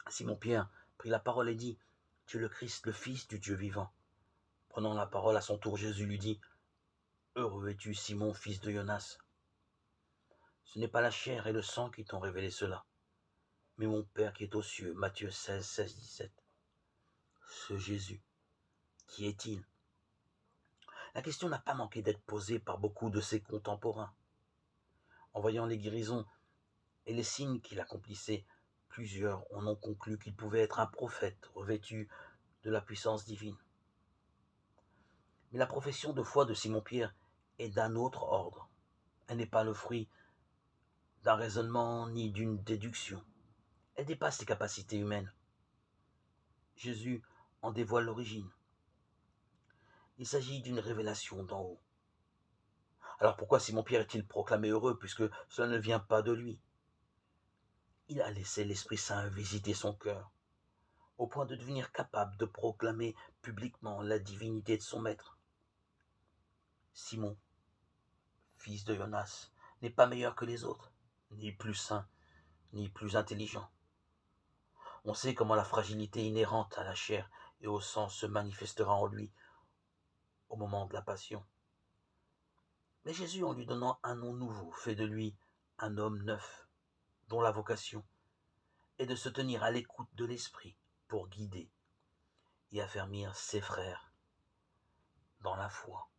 Simon-Pierre prit la parole et dit, « Tu es le Christ, le Fils du Dieu vivant. » Prenant la parole à son tour, Jésus lui dit, « Heureux es-tu, Simon, fils de Jonas. Ce n'est pas la chair et le sang qui t'ont révélé cela, mais mon Père qui est aux cieux. » Matthieu 16, 16, 17. Ce Jésus, qui est-il? La question n'a pas manqué d'être posée par beaucoup de ses contemporains. En voyant les guérisons et les signes qu'il accomplissait, plusieurs en ont conclu qu'il pouvait être un prophète revêtu de la puissance divine. Mais la profession de foi de Simon-Pierre est d'un autre ordre. Elle n'est pas le fruit d'un raisonnement ni d'une déduction. Elle dépasse les capacités humaines. Jésus en dévoile l'origine. Il s'agit d'une révélation d'en haut. Alors pourquoi Simon-Pierre est-il proclamé heureux puisque cela ne vient pas de lui? Il a laissé l'Esprit Saint visiter son cœur, au point de devenir capable de proclamer publiquement la divinité de son maître. Simon, fils de Jonas, n'est pas meilleur que les autres, ni plus saint, ni plus intelligent. On sait comment la fragilité inhérente à la chair et au sang se manifestera en lui au moment de la passion. Mais Jésus, en lui donnant un nom nouveau, fait de lui un homme neuf, dont la vocation est de se tenir à l'écoute de l'Esprit pour guider et affermir ses frères dans la foi.